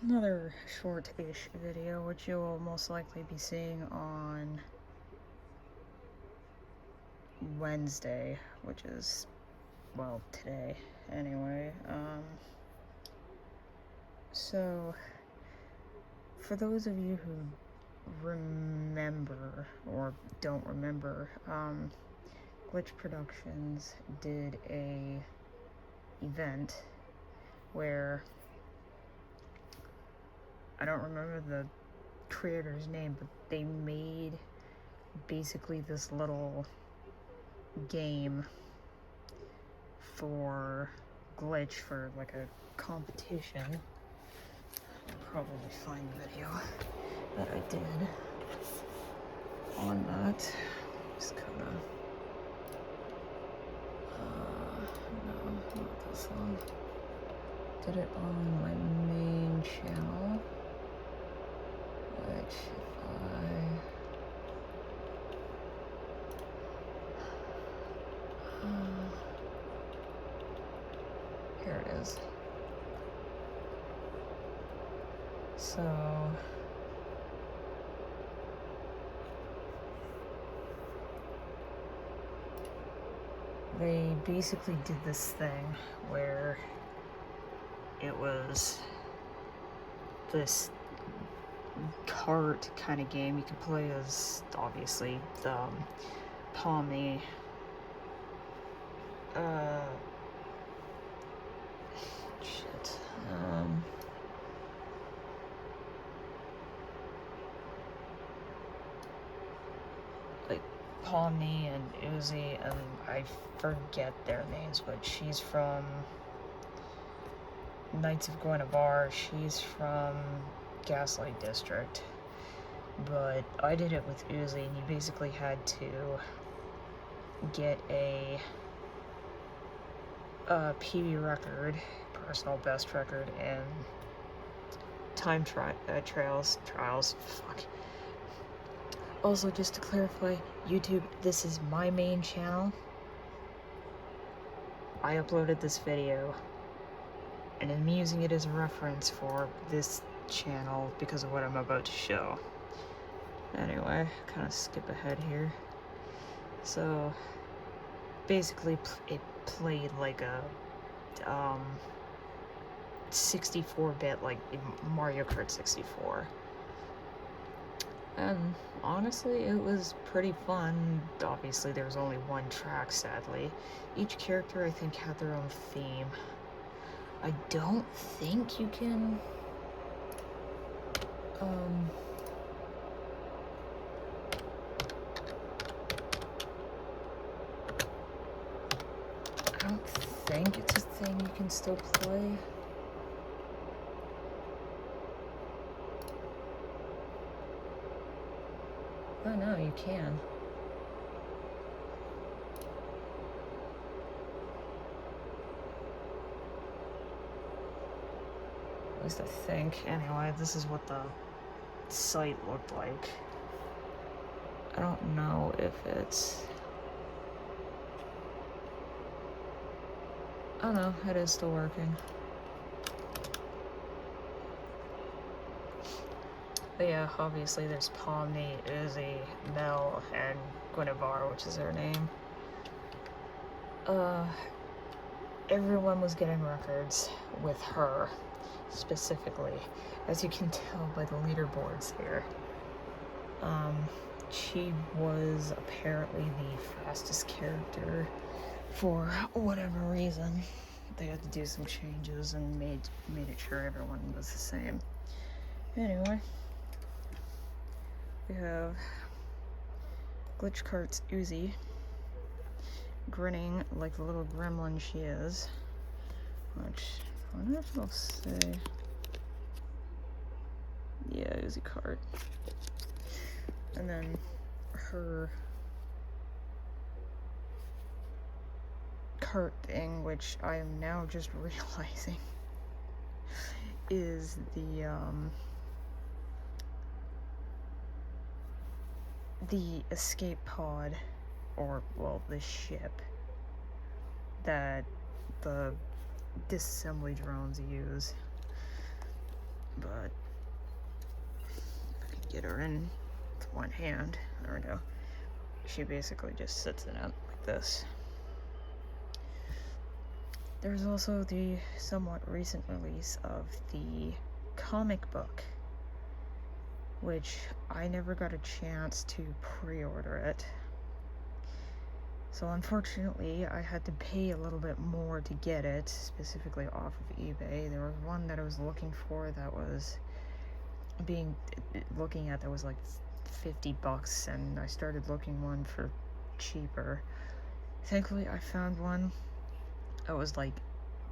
another short-ish video, which you will most likely be seeing on Wednesday, which is, well, today, anyway. So, for those of you who remember, or don't remember, Glitch Productions did a event where, I don't remember the creator's name, but they made basically this little game for Glitch for like a competition. I'll probably find the video that I did on that. Just kinda no, not this one. Did it on my main channel, which here it is. So they basically did this thing where it was this cart kind of game. You can play as, obviously, the Palmy, like Palmy and Uzi, and I forget their names, but she's from Knights of Guinevere, she's from Gaslight District, but I did it with Uzi, and you basically had to get a PB record, personal best record, and time trials, fuck. Also, just to clarify, YouTube, this is my main channel. I uploaded this video, and I'm using it as a reference for this channel because of what I'm about to show. Anyway, kind of skip ahead here. So, basically, it played like a 64-bit, like Mario Kart 64. And honestly, it was pretty fun. Obviously, there was only one track, sadly. Each character, I think, had their own theme. I don't think you can... I don't think it's a thing you can still play. Oh no, you can. At least I think. Anyway, this is what the site looked like. I don't know if it's... Oh no, it is still working. But yeah, obviously there's Pomni, Uzi, Mel, and Guinevere, which is her name. Everyone was getting records with her, specifically, as you can tell by the leaderboards here. She was apparently the fastest character for whatever reason. They had to do some changes and made it sure everyone was the same. Anyway, we have Glitch Kart's Uzi, grinning like the little gremlin she is, which I wonder if it'll say, yeah, Uzi Kart. And then her cart thing, which I am now just realizing is the escape pod, or, well, the ship that the disassembly drones use. but if I can get her in with one hand, I don't know. She basically just sits in it like this. There's also the somewhat recent release of the comic book, which I never got a chance to pre-order it. So unfortunately, I had to pay a little bit more to get it, specifically off of eBay. There was one that I was looking for that was looking at that was like $50, and I started looking one for cheaper. Thankfully, I found one that was like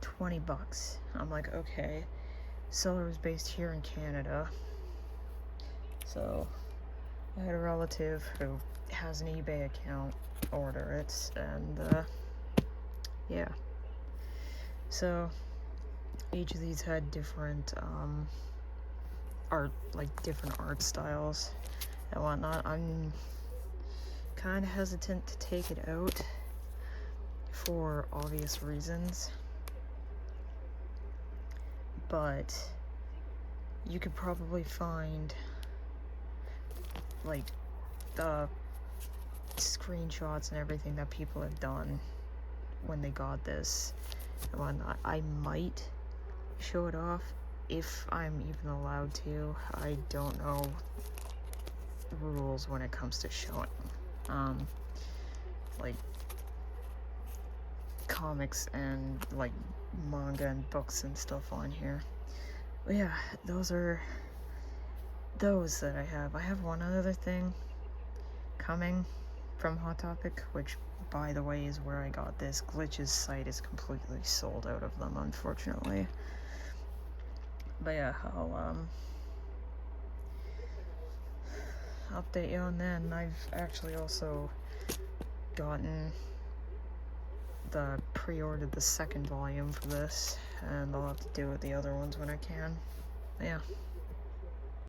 $20. I'm like, okay. Seller was based here in Canada. So I had a relative who has an eBay account order it, and yeah. So each of these had different different art styles and whatnot. I'm kind of hesitant to take it out for obvious reasons, but you could probably find like the screenshots and everything that people have done when they got this and whatnot. I might show it off if I'm even allowed to. I don't know rules when it comes to showing like comics and like manga and books and stuff on here. But yeah, those are those that I have. I have one other thing coming from Hot Topic, which by the way is where I got this. Glitch's site is completely sold out of them, unfortunately. But yeah, I'll update you on that. And I've actually also pre-ordered the second volume for this, and I'll have to do with the other ones when I can. But yeah.